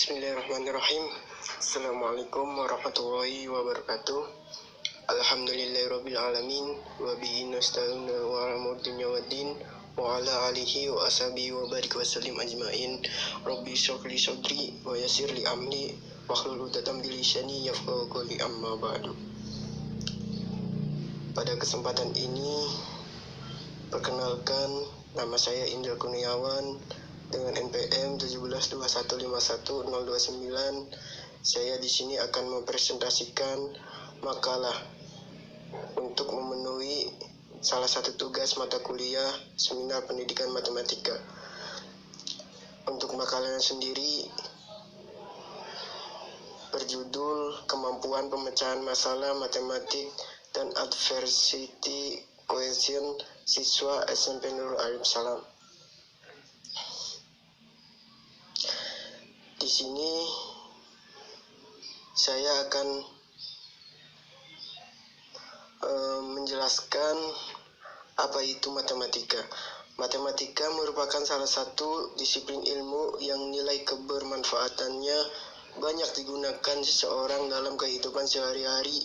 Bismillahirrahmanirrahim. Assalamualaikum warahmatullahi wabarakatuh. Alhamdulillahirabbil alamin wa bihi nasta'inu wa ala umuri dunya waddin wa ala alihi wa ashabihi wa barik wa sallim ajmain. Rabbi shrah li sadri wa yassir li amri wahlul 'uqdatam min lisani yafqahu qawli, amma ba'du. Pada kesempatan ini, perkenalkan, nama saya Indra Kurniawan dengan NPM 172151029. Saya di sini akan mempresentasikan makalah untuk memenuhi salah satu tugas mata kuliah Seminar Pendidikan Matematika. Untuk makalahnya sendiri berjudul Kemampuan Pemecahan Masalah Matematik dan Adversity Question Siswa SMP Nurul Arif Salam. Di sini saya akan menjelaskan apa itu matematika. Matematika merupakan salah satu disiplin ilmu yang nilai kebermanfaatannya banyak digunakan seseorang dalam kehidupan sehari-hari.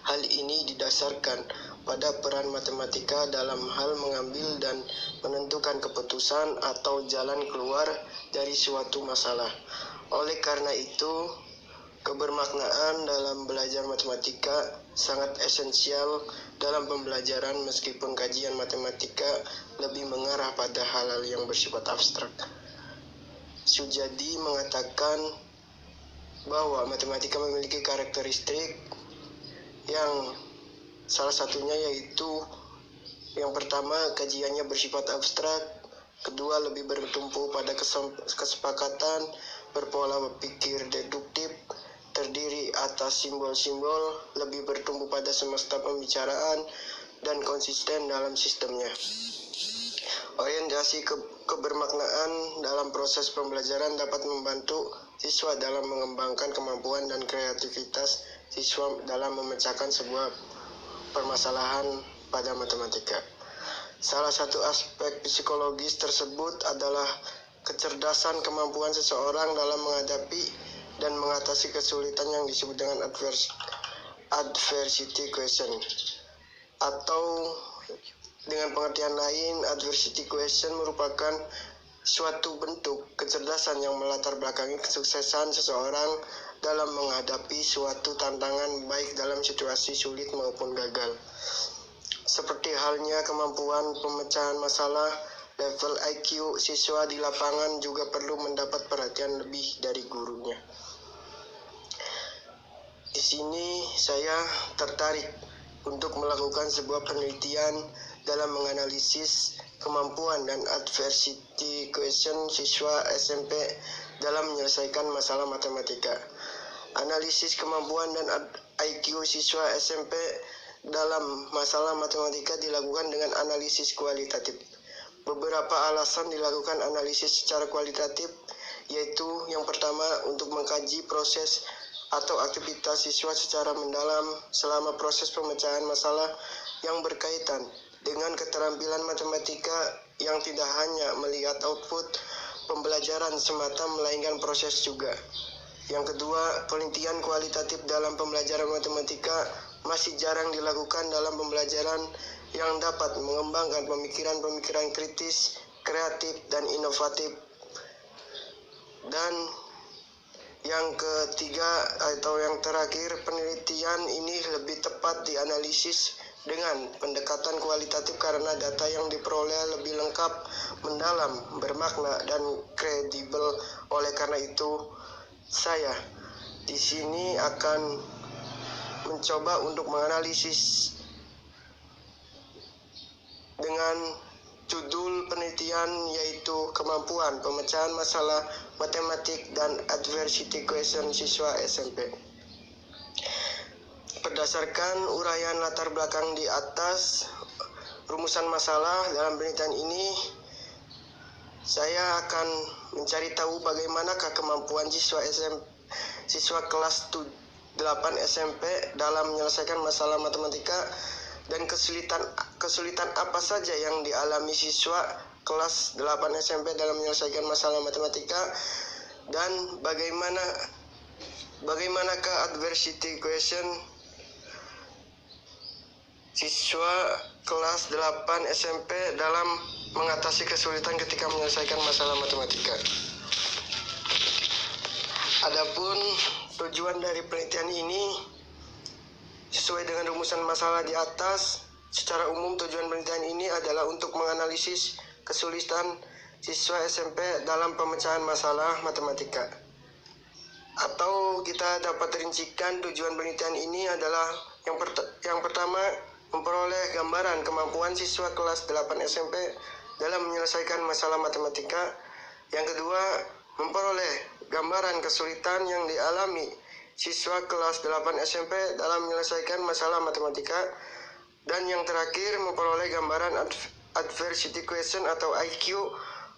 Hal ini didasarkan pada peran matematika dalam hal mengambil dan menentukan keputusan atau jalan keluar dari suatu masalah. Oleh karena itu, kebermaknaan dalam belajar matematika sangat esensial dalam pembelajaran, meskipun kajian matematika lebih mengarah pada hal-hal yang bersifat abstrak. Sujadi mengatakan bahwa matematika memiliki karakteristik yang salah satunya yaitu yang pertama, kajiannya bersifat abstrak. Kedua, lebih bertumpu pada kesepakatan, berpola pikir deduktif, terdiri atas simbol-simbol, lebih bertumpu pada semesta pembicaraan, dan konsisten dalam sistemnya. Orientasi kebermaknaan dalam proses pembelajaran dapat membantu siswa dalam mengembangkan kemampuan dan kreativitas siswa dalam memecahkan sebuah permasalahan pada matematika. Salah satu aspek psikologis tersebut adalah kecerdasan kemampuan seseorang dalam menghadapi dan mengatasi kesulitan yang disebut dengan adversity question. Atau dengan pengertian lain, adversity question merupakan suatu bentuk kecerdasan yang melatar belakangi kesuksesan seseorang dalam menghadapi suatu tantangan, baik dalam situasi sulit maupun gagal. Seperti halnya kemampuan pemecahan masalah, level IQ siswa di lapangan juga perlu mendapat perhatian lebih dari gurunya. Di sini saya tertarik untuk melakukan sebuah penelitian dalam menganalisis kemampuan dan adversity question siswa SMP dalam menyelesaikan masalah matematika. Analisis kemampuan dan IQ siswa SMP dalam masalah matematika dilakukan dengan analisis kualitatif. Beberapa alasan dilakukan analisis secara kualitatif, yaitu yang pertama, untuk mengkaji proses atau aktivitas siswa secara mendalam selama proses pemecahan masalah yang berkaitan dengan keterampilan matematika, yang tidak hanya melihat output pembelajaran semata, melainkan proses juga. Yang kedua, penelitian kualitatif dalam pembelajaran matematika masih jarang dilakukan dalam pembelajaran yang dapat mengembangkan pemikiran-pemikiran kritis, kreatif, dan inovatif. Dan yang ketiga atau yang terakhir, penelitian ini lebih tepat dianalisis dengan pendekatan kualitatif karena data yang diperoleh lebih lengkap, mendalam, bermakna, dan kredibel. Oleh karena itu, saya di sini akan mencoba untuk menganalisis dengan judul penelitian, yaitu Kemampuan Pemecahan Masalah Matematik dan Adversity Question Siswa SMP. Berdasarkan uraian latar belakang di atas, rumusan masalah dalam penelitian ini, saya akan mencari tahu bagaimanakah kemampuan siswa kelas 8 SMP dalam menyelesaikan masalah matematika, dan kesulitan apa saja yang dialami siswa kelas 8 SMP dalam menyelesaikan masalah matematika, Dan bagaimanakah adversity question siswa kelas 8 SMP dalam mengatasi kesulitan ketika menyelesaikan masalah matematika. Adapun tujuan dari penelitian ini sesuai dengan rumusan masalah di atas. Secara umum tujuan penelitian ini adalah untuk menganalisis kesulitan siswa SMP dalam pemecahan masalah matematika. Atau kita dapat rincikan tujuan penelitian ini adalah yang pertama, memperoleh gambaran kemampuan siswa kelas 8 SMP dalam menyelesaikan masalah matematika. Yang kedua, memperoleh gambaran kesulitan yang dialami siswa kelas 8 SMP dalam menyelesaikan masalah matematika. Dan yang terakhir, memperoleh gambaran adversity question atau IQ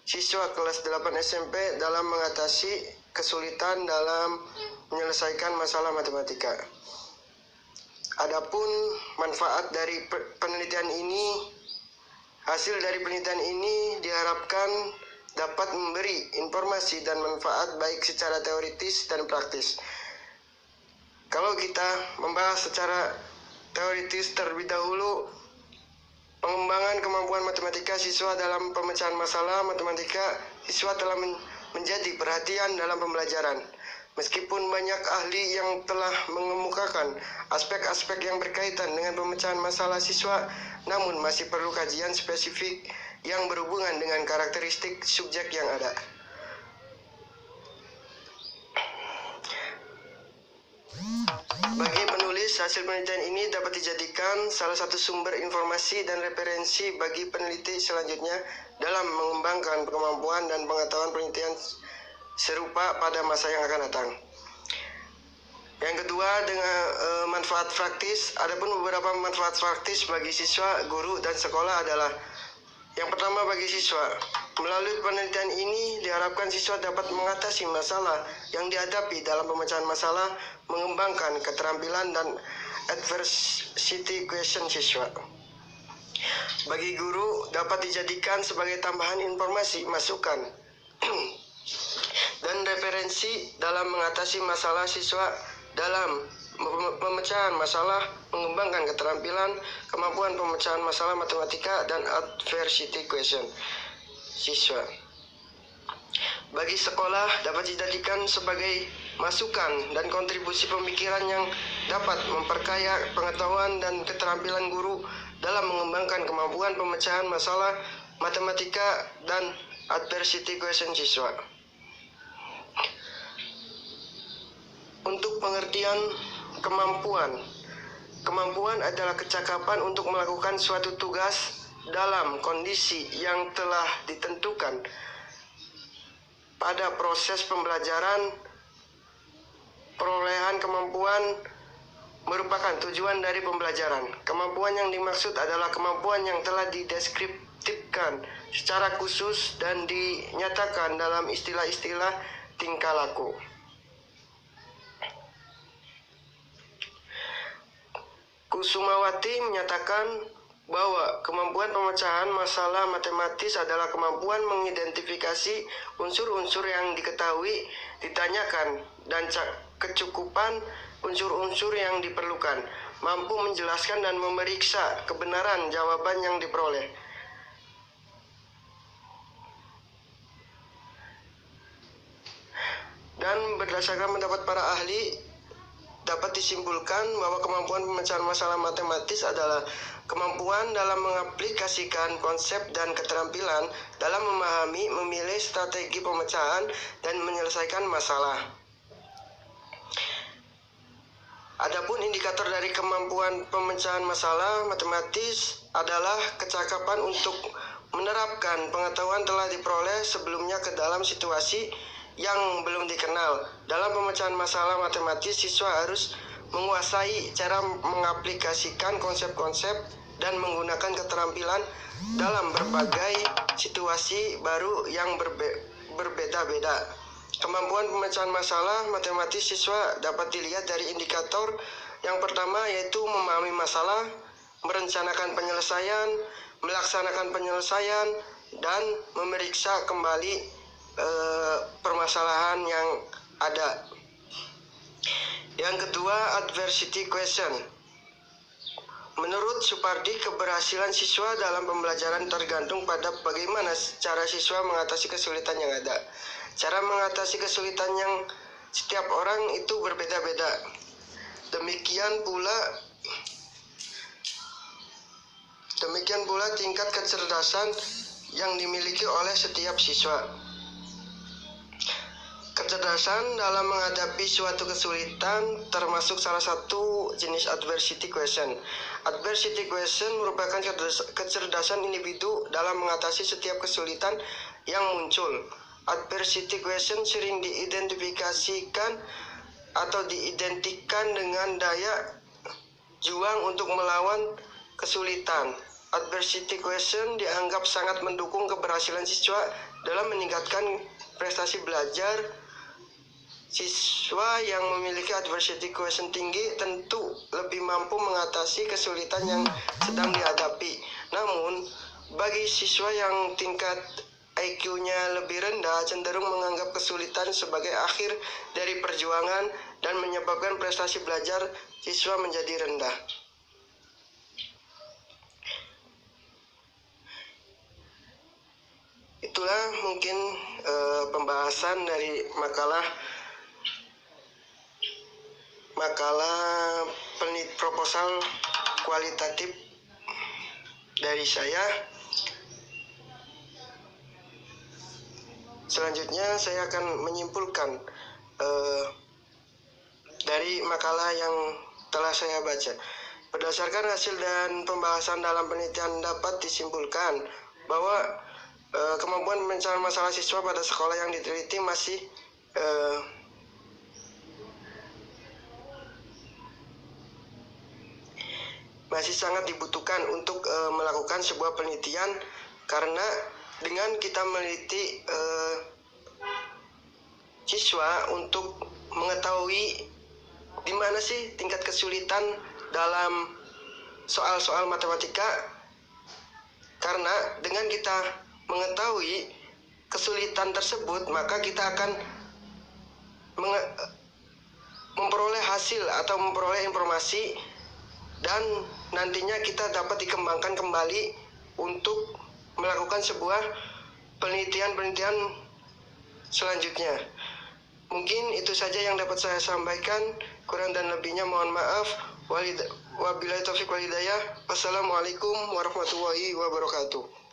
siswa kelas 8 SMP dalam mengatasi kesulitan dalam menyelesaikan masalah matematika. Adapun manfaat dari penelitian ini, hasil dari penelitian ini diharapkan dapat memberi informasi dan manfaat baik secara teoritis dan praktis. Kalau kita membahas secara teoritis terlebih dahulu, pengembangan kemampuan matematika siswa dalam pemecahan masalah matematika siswa telah menjadi perhatian dalam pembelajaran. Meskipun banyak ahli yang telah mengemukakan aspek-aspek yang berkaitan dengan pemecahan masalah siswa, namun masih perlu kajian spesifik yang berhubungan dengan karakteristik subjek yang ada. Bagi penulis, hasil penelitian ini dapat dijadikan salah satu sumber informasi dan referensi bagi peneliti selanjutnya dalam mengembangkan kemampuan dan pengetahuan penelitian serupa pada masa yang akan datang. Yang kedua, dengan manfaat praktis. Adapun beberapa manfaat praktis bagi siswa, guru, dan sekolah adalah: yang pertama, bagi siswa, melalui penelitian ini diharapkan siswa dapat mengatasi masalah yang dihadapi dalam pemecahan masalah, mengembangkan keterampilan dan adversity question siswa. Bagi guru, dapat dijadikan sebagai tambahan informasi, masukan, dan referensi dalam mengatasi masalah siswa dalam pemecahan masalah, mengembangkan keterampilan, kemampuan pemecahan masalah matematika, dan adversity question siswa. Bagi sekolah, dapat dijadikan sebagai masukan dan kontribusi pemikiran yang dapat memperkaya pengetahuan dan keterampilan guru dalam mengembangkan kemampuan pemecahan masalah matematika dan adversity question siswa. Untuk pengertian kemampuan. Kemampuan adalah kecakapan untuk melakukan suatu tugas dalam kondisi yang telah ditentukan. Pada proses pembelajaran, perolehan kemampuan merupakan tujuan dari pembelajaran. Kemampuan yang dimaksud adalah kemampuan yang telah dideskripsikan secara khusus dan dinyatakan dalam istilah-istilah tingkah laku. Kusumawati menyatakan bahwa kemampuan pemecahan masalah matematis adalah kemampuan mengidentifikasi unsur-unsur yang diketahui, ditanyakan, dan kecukupan unsur-unsur yang diperlukan, mampu menjelaskan dan memeriksa kebenaran jawaban yang diperoleh. Dan berdasarkan pendapat para ahli, dapat disimpulkan bahwa kemampuan pemecahan masalah matematis adalah kemampuan dalam mengaplikasikan konsep dan keterampilan dalam memahami, memilih strategi pemecahan, dan menyelesaikan masalah. Adapun indikator dari kemampuan pemecahan masalah matematis adalah kecakapan untuk menerapkan pengetahuan telah diperoleh sebelumnya ke dalam situasi yang belum dikenal. Dalam pemecahan masalah matematis, siswa harus menguasai cara mengaplikasikan konsep-konsep dan menggunakan keterampilan dalam berbagai situasi baru yang berbeda-beda. Kemampuan pemecahan masalah matematis siswa dapat dilihat dari indikator yang pertama, yaitu memahami masalah, merencanakan penyelesaian, melaksanakan penyelesaian, dan memeriksa kembali permasalahan yang ada. Yang kedua, adversity question. Menurut Supardi, keberhasilan siswa dalam pembelajaran tergantung pada bagaimana cara siswa mengatasi kesulitan yang ada. Cara mengatasi kesulitan yang setiap orang itu berbeda-beda. Demikian pula tingkat kecerdasan yang dimiliki oleh setiap siswa. Kecerdasan dalam menghadapi suatu kesulitan termasuk salah satu jenis adversity question. Adversity question merupakan kecerdasan individu dalam mengatasi setiap kesulitan yang muncul. Adversity question sering diidentifikasikan atau diidentikan dengan daya juang untuk melawan kesulitan. Adversity question dianggap sangat mendukung keberhasilan siswa dalam meningkatkan prestasi belajar. Siswa yang memiliki adversity question tinggi tentu lebih mampu mengatasi kesulitan yang sedang dihadapi. Namun, bagi siswa yang tingkat IQ-nya lebih rendah cenderung menganggap kesulitan sebagai akhir dari perjuangan dan menyebabkan prestasi belajar siswa menjadi rendah. Itulah mungkin pembahasan dari makalah proposal kualitatif dari saya. Selanjutnya saya akan menyimpulkan dari makalah yang telah saya baca. Berdasarkan hasil dan pembahasan dalam penelitian dapat disimpulkan bahwa kemampuan pemecahan masalah siswa pada sekolah yang diteliti masih sangat dibutuhkan untuk melakukan sebuah penelitian, karena dengan kita meneliti siswa untuk mengetahui di mana sih tingkat kesulitan dalam soal-soal matematika, karena dengan kita mengetahui kesulitan tersebut maka kita akan memperoleh hasil atau memperoleh informasi, dan nantinya kita dapat dikembangkan kembali untuk melakukan sebuah penelitian selanjutnya. Mungkin itu saja yang dapat saya sampaikan. Kurang dan lebihnya mohon maaf. Wabillahi taufiq wal hidayah. Wassalamualaikum warahmatullahi wabarakatuh.